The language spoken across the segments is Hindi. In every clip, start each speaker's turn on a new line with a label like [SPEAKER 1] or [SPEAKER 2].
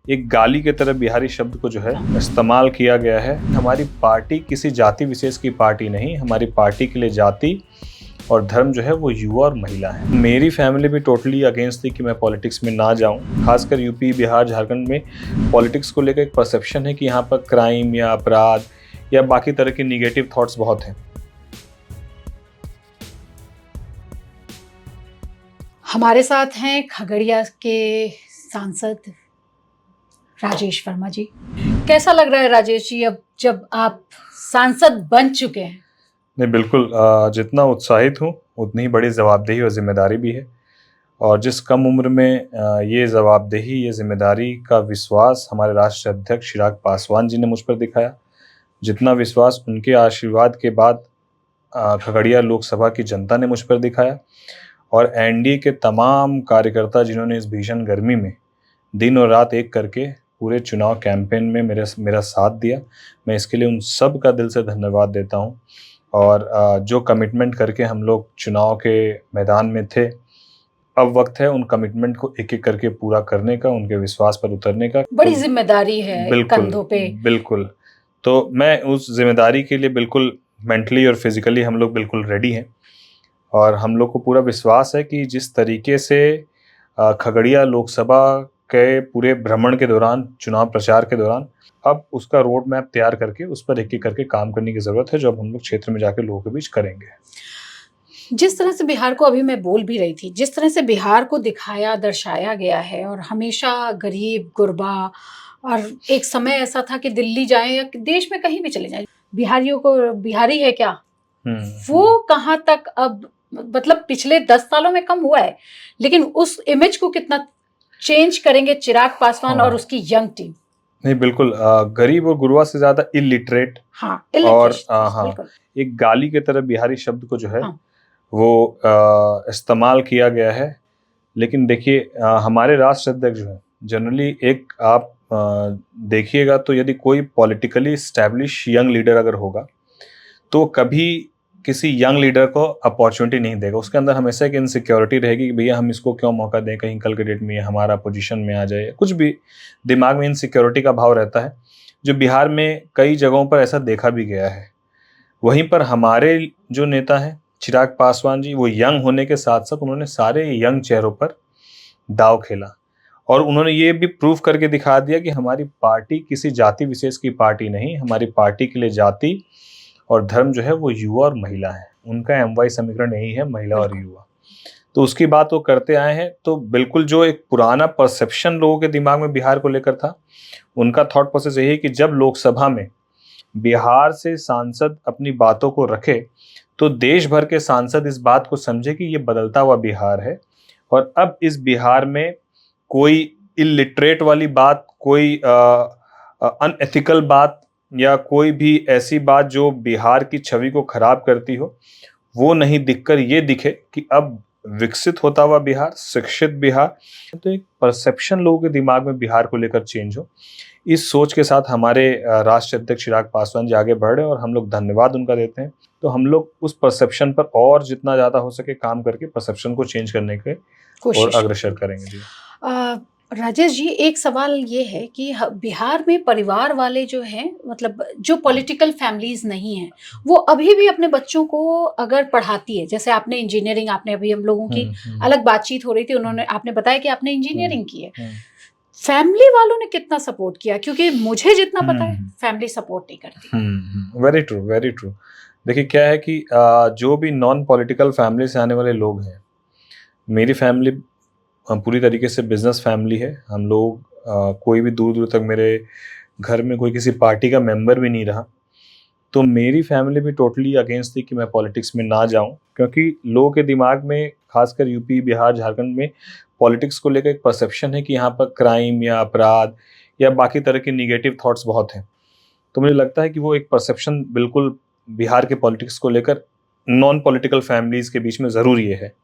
[SPEAKER 1] एक गाली की तरह बिहारी शब्द को जो है इस्तेमाल किया गया है। हमारी पार्टी किसी जाति विशेष की पार्टी नहीं, हमारी पार्टी के लिए जाति और धर्म जो है वो युवा और महिला है। मेरी फैमिली भी टोटली अगेंस्ट थी कि मैं पॉलिटिक्स में ना जाऊं। खासकर यूपी, बिहार, झारखंड में पॉलिटिक्स को लेकर एक परसेप्शन है कि यहाँ पर क्राइम या अपराध या बाकी तरह के निगेटिव थॉट्स बहुत हैं।
[SPEAKER 2] हमारे साथ हैं खगड़िया के सांसद राजेश वर्मा जी। कैसा लग रहा है राजेश जी अब जब आप सांसद बन चुके हैं?
[SPEAKER 1] नहीं, बिल्कुल जितना उत्साहित हूँ उतनी ही बड़ी जवाबदेही और जिम्मेदारी भी है। और जिस कम उम्र में ये जवाबदेही, ये जिम्मेदारी का विश्वास हमारे राष्ट्रीय अध्यक्ष चिराग पासवान जी ने मुझ पर दिखाया, जितना विश्वास उनके आशीर्वाद के बाद खगड़िया लोकसभा की जनता ने मुझ पर दिखाया, और एनडीए के तमाम कार्यकर्ता जिन्होंने इस भीषण गर्मी में दिन और रात एक करके पूरे चुनाव कैंपेन में मेरा साथ दिया, मैं इसके लिए उन सब का दिल से धन्यवाद देता हूं। और जो कमिटमेंट करके हम लोग चुनाव के मैदान में थे, अब वक्त है उन कमिटमेंट को एक एक करके पूरा करने का, उनके विश्वास पर उतरने का।
[SPEAKER 2] बड़ी जिम्मेदारी है कंधों पे।
[SPEAKER 1] बिल्कुल। तो मैं उस जिम्मेदारी के लिए बिल्कुल मेंटली और फिजिकली हम लोग बिल्कुल रेडी हैं। और हम लोग को पूरा विश्वास है कि जिस तरीके से खगड़िया लोकसभा के पूरे भ्रमण के दौरान, चुनाव प्रचार के दौरान, अब उसका रोड मैप तैयार करके उस पर एक एक करके काम करने की ज़रूरत है, जो अब हम लोग क्षेत्र में जाकर लोगों के बीच करेंगे।
[SPEAKER 2] जिस तरह से बिहार को, अभी मैं बोल भी रही थी, जिस तरह से बिहार को दिखाया दर्शाया गया है, और हमेशा गरीब गुरबा, और एक समय ऐसा था कि दिल्ली जाएं या देश में कहीं भी चले जाएं, बिहारियों को बिहारी है क्या, वो कहाँ तक अब, मतलब पिछले 10 सालों में कम हुआ है, लेकिन उस इमेज को कितना चेंज करेंगे चिराग पासवान और उसकी यंग टीम?
[SPEAKER 1] नहीं, बिल्कुल गरीब और गुरबा से ज्यादा इलिटरेट, और एक गाली की तरह बिहारी शब्द को जो है वो इस्तेमाल किया गया है। लेकिन देखिए, हमारे राष्ट्र अध्यक्ष जो है, जनरली एक आप देखिएगा तो यदि कोई पॉलिटिकली स्टैब्लिश यंग लीडर अगर होगा तो कभी किसी यंग लीडर को अपॉर्चुनिटी नहीं देगा। उसके अंदर हमेशा एक इनसिक्योरिटी रहेगी कि भैया हम इसको क्यों मौका दें, कहीं कल के डेट में हमारा पोजीशन में आ जाए, कुछ भी दिमाग में इनसिक्योरिटी का भाव रहता है, जो बिहार में कई जगहों पर ऐसा देखा भी गया है। वहीं पर हमारे जो नेता हैं चिराग पासवान जी, वो यंग होने के साथ साथ उन्होंने सारे यंग चेहरों पर दाव खेला, और उन्होंने ये भी प्रूव करके दिखा दिया कि हमारी पार्टी किसी जाति विशेष की पार्टी नहीं, हमारी पार्टी के लिए जाति और धर्म जो है वो युवा और महिला है। उनका एमवाई समीकरण यही है, महिला और युवा। तो उसकी बात वो करते आए हैं। तो बिल्कुल जो एक पुराना परसेप्शन लोगों के दिमाग में बिहार को लेकर था, उनका थॉट प्रोसेस यही है कि जब लोकसभा में बिहार से सांसद अपनी बातों को रखे तो देश भर के सांसद इस बात को समझे कि ये बदलता हुआ बिहार है, और अब इस बिहार में कोई इलिटरेट वाली बात, कोई अनएथिकल बात या कोई भी ऐसी बात जो बिहार की छवि को खराब करती हो, वो नहीं दिखकर ये दिखे कि अब विकसित होता हुआ बिहार, शिक्षित बिहार। तो एक परसेप्शन लोगों के दिमाग में बिहार को लेकर चेंज हो, इस सोच के साथ हमारे राष्ट्रीय अध्यक्ष चिराग पासवान जी आगे बढ़ रहे हैं, और हम लोग धन्यवाद उनका देते हैं। तो हम लोग उस परसेप्शन पर और जितना ज़्यादा हो सके काम करके परसेप्शन को चेंज करने के और अग्रसर करेंगे। जी
[SPEAKER 2] राजेश जी, एक सवाल ये है कि बिहार में परिवार वाले जो हैं, मतलब जो पॉलिटिकल फैमिलीज नहीं हैं, वो अभी भी अपने बच्चों को अगर पढ़ाती है, जैसे आपने इंजीनियरिंग, आपने अभी हम लोगों की अलग बातचीत हो रही थी, उन्होंने, आपने बताया कि आपने इंजीनियरिंग की है, फैमिली वालों ने कितना सपोर्ट किया? क्योंकि मुझे जितना पता है फैमिली सपोर्ट नहीं करती।
[SPEAKER 1] Very true, very true. देखिए क्या है कि जो भी नॉन पॉलिटिकल फैमिली से आने वाले लोग हैं, मेरी फैमिली पूरी तरीके से बिजनेस फैमिली है। हम लोग कोई भी दूर दूर तक मेरे घर में कोई किसी पार्टी का मेंबर भी नहीं रहा। तो मेरी फैमिली भी टोटली अगेंस्ट थी कि मैं पॉलिटिक्स में ना जाऊं, क्योंकि लोगों के दिमाग में, खासकर यूपी, बिहार, झारखंड में पॉलिटिक्स को लेकर एक परसेप्शन है कि यहाँ पर क्राइम या अपराध या बाकी तरह के निगेटिव थॉट्स बहुत हैं। तो मुझे लगता है कि वो एक परसेप्शन बिल्कुल बिहार के पॉलिटिक्स को लेकर नॉन पॉलिटिकल फैमिलीज़ के बीच में ज़रूर ये है।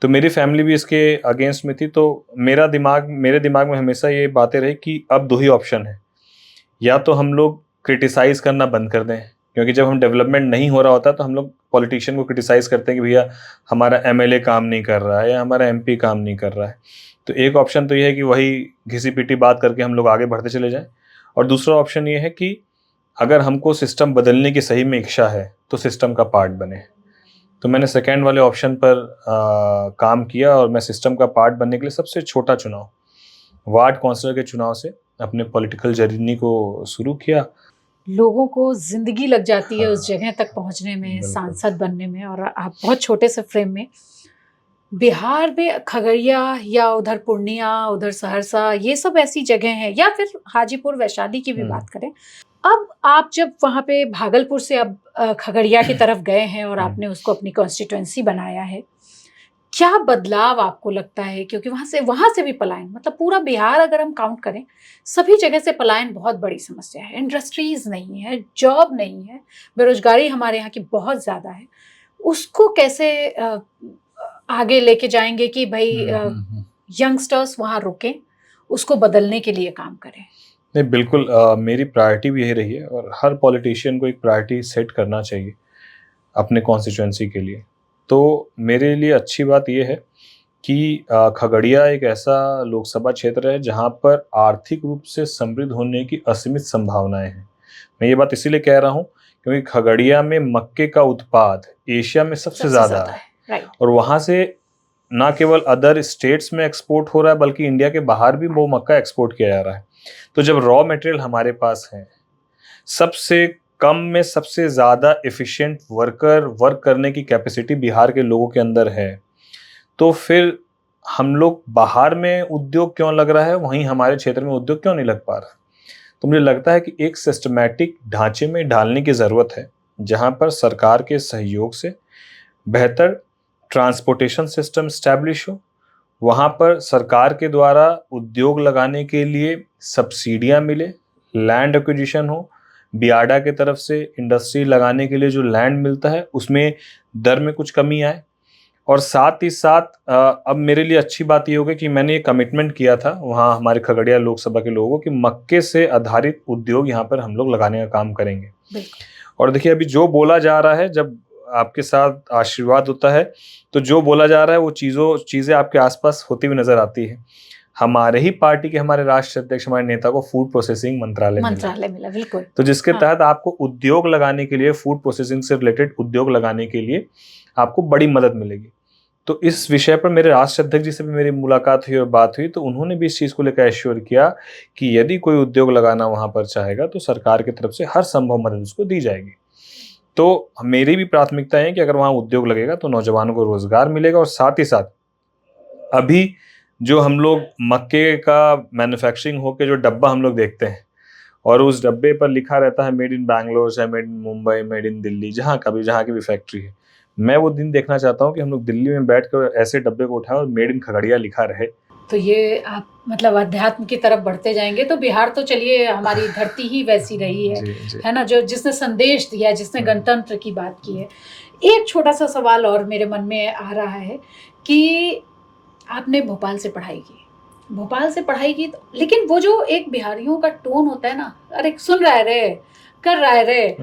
[SPEAKER 1] तो मेरी फैमिली भी इसके अगेंस्ट में थी। तो मेरे दिमाग में हमेशा ये बातें रही कि अब दो ही ऑप्शन है, या तो हम लोग क्रिटिसाइज करना बंद कर दें, क्योंकि जब हम डेवलपमेंट नहीं हो रहा होता तो हम लोग पॉलिटिशियन को क्रिटिसाइज करते हैं कि भैया हमारा एमएलए काम नहीं कर रहा है या हमारा एमपी काम नहीं कर रहा है। तो एक ऑप्शन तो ये है कि वही घिसी पिटी बात करके हम लोग आगे बढ़ते चले जाएं, और दूसरा ऑप्शन ये है कि अगर हमको सिस्टम बदलने की सही में इच्छा है तो सिस्टम का पार्ट बने। तो मैंने सेकेंड वाले ऑप्शन पर काम किया, और मैं सिस्टम का पार्ट बनने के लिए सबसे छोटा चुनाव, वार्ड काउंसलर के चुनाव से अपने पॉलिटिकल जर्नी को शुरू किया।
[SPEAKER 2] लोगों को जिंदगी लग जाती है उस जगह तक पहुंचने में, सांसद बनने में, और आप बहुत छोटे से फ्रेम में बिहार में खगड़िया या उधर पूर्णिया, उधर सहरसा, ये सब ऐसी जगह हैं, या फिर हाजीपुर वैशाली की भी बात करें। अब आप जब वहाँ पे भागलपुर से अब खगड़िया की तरफ गए हैं और आपने उसको अपनी कॉन्स्टिट्यूएंसी बनाया है, क्या बदलाव आपको लगता है? क्योंकि वहाँ से भी पलायन, मतलब पूरा बिहार अगर हम काउंट करें, सभी जगह से पलायन बहुत बड़ी समस्या है। इंडस्ट्रीज नहीं है, जॉब नहीं है, बेरोजगारी हमारे यहाँ की बहुत ज़्यादा है। उसको कैसे आगे लेके जाएंगे कि भाई यंगस्टर्स वहाँ रुकें, उसको बदलने के लिए काम करें?
[SPEAKER 1] नहीं, बिल्कुल मेरी प्रायोरिटी भी यही रही है, और हर पॉलिटिशियन को एक प्रायोरिटी सेट करना चाहिए अपने कॉन्स्टिट्यूएंसी के लिए। तो मेरे लिए अच्छी बात यह है कि खगड़िया एक ऐसा लोकसभा क्षेत्र है जहां पर आर्थिक रूप से समृद्ध होने की असीमित संभावनाएं हैं। मैं ये बात इसीलिए कह रहा हूं क्योंकि खगड़िया में मक्के का उत्पाद एशिया में सबसे ज़्यादा है, और वहाँ से ना केवल अदर स्टेट्स में एक्सपोर्ट हो रहा है बल्कि इंडिया के बाहर भी वो मक्का एक्सपोर्ट किया जा रहा है। तो जब रॉ मटेरियल हमारे पास है, सबसे कम में सबसे ज़्यादा एफिशिएंट वर्क करने की कैपेसिटी बिहार के लोगों के अंदर है, तो फिर हम लोग बाहर में उद्योग क्यों लग रहा है, वहीं हमारे क्षेत्र में उद्योग क्यों नहीं लग पा रहा? तो मुझे लगता है कि एक सिस्टमैटिक ढांचे में डालने की ज़रूरत है, जहां पर सरकार के सहयोग से बेहतर ट्रांसपोर्टेशन सिस्टम स्टैब्लिश हो, वहाँ पर सरकार के द्वारा उद्योग लगाने के लिए सब्सिडियाँ मिले, लैंड एक्विजिशन हो, बियाडा के तरफ से इंडस्ट्री लगाने के लिए जो लैंड मिलता है उसमें दर में कुछ कमी आए, और साथ ही साथ अब मेरे लिए अच्छी बात ये होगी कि मैंने ये कमिटमेंट किया था वहाँ हमारे खगड़िया लोकसभा के लोगों को कि मक्के से आधारित उद्योग यहाँ पर हम लोग लगाने का काम करेंगे। और देखिए, अभी जो बोला जा रहा है, जब आपके साथ आशीर्वाद होता है तो जो बोला जा रहा है वो चीज़ें आपके आसपास होती हुई नजर आती है। हमारे ही पार्टी के हमारे राष्ट्रीय अध्यक्ष, हमारे नेता को फूड प्रोसेसिंग मंत्रालय मिला, बिल्कुल। तो जिसके तहत आपको उद्योग लगाने के लिए, फूड प्रोसेसिंग से रिलेटेड उद्योग लगाने के लिए आपको बड़ी मदद मिलेगी। तो इस विषय पर मेरे राष्ट्रीय अध्यक्ष जी से भी मेरी मुलाकात हुई और बात हुई, तो उन्होंने भी इस चीज़ को लेकर एश्योर किया कि यदि कोई उद्योग लगाना वहाँ पर चाहेगा तो सरकार की तरफ से हर संभव मदद उसको दी जाएगी। तो मेरी भी प्राथमिकता है कि अगर वहाँ उद्योग लगेगा तो नौजवानों को रोजगार मिलेगा, और साथ ही साथ अभी जो हम लोग मक्के का मैन्युफैक्चरिंग होकर जो डब्बा हम लोग देखते हैं और उस डब्बे पर लिखा रहता है मेड इन बैंगलोर, चाहे made in Mumbai, made in Delhi, जहाँ की भी फैक्ट्री है, मैं वो दिन देखना चाहता हूँ कि हम लोग दिल्ली में बैठकर ऐसे डब्बे को उठाएं और मेड इन खगड़िया लिखा रहे।
[SPEAKER 2] तो ये आप मतलब अध्यात्म की तरफ बढ़ते जाएंगे। तो बिहार तो चलिए हमारी धरती ही वैसी रही है, है ना, जो जिसने संदेश दिया, जिसने गणतंत्र की बात की है। एक छोटा सा सवाल और मेरे मन में आ रहा है कि आपने भोपाल से पढ़ाई की, लेकिन वो जो एक बिहारियों का टोन होता है ना, अरे सुन रहा है रे, कर रहा है रे,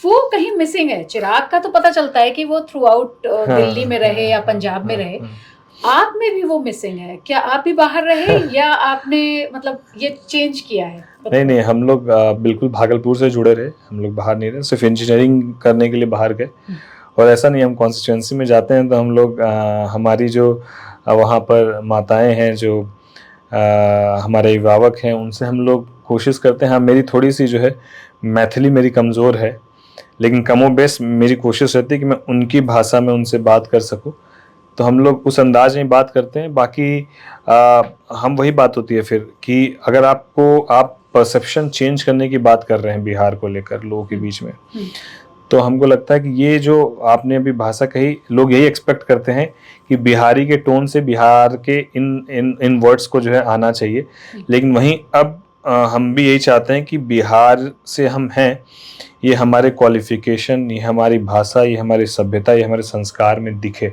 [SPEAKER 2] वो कहीं मिसिंग है। चिराग का तो पता चलता है कि वो थ्रू आउट दिल्ली में रहे या पंजाब में रहे, आप में भी वो मिसिंग है क्या? आप भी बाहर रहे या आपने मतलब ये चेंज किया है?
[SPEAKER 1] नहीं, हम लोग बिल्कुल भागलपुर से जुड़े रहे, हम लोग बाहर नहीं रहे, सिर्फ इंजीनियरिंग करने के लिए बाहर गए। और ऐसा नहीं, हम कॉन्स्टिट्यूएंसी में जाते हैं तो हम लोग हमारी जो वहाँ पर माताएं हैं, जो हमारे अभिभावक हैं, उनसे हम लोग कोशिश करते हैं। हाँ, मेरी थोड़ी सी जो है मैथिली मेरी कमज़ोर है, लेकिन कमोबेश मेरी कोशिश रहती है कि मैं उनकी भाषा में उनसे बात कर सकूं, तो हम लोग उस अंदाज में बात करते हैं। बाकी हम वही बात होती है फिर कि अगर आप परसेप्शन चेंज करने की बात कर रहे हैं बिहार को लेकर लोगों के बीच में, तो हमको लगता है कि ये जो आपने अभी भाषा कही, लोग यही एक्सपेक्ट करते हैं कि बिहारी के टोन से बिहार के इन वर्ड्स को जो है आना चाहिए। लेकिन वहीं अब हम भी यही चाहते हैं कि बिहार से हम हैं, ये हमारे क्वालिफिकेशन, ये हमारी भाषा, ये हमारी सभ्यता, ये हमारे संस्कार में दिखे।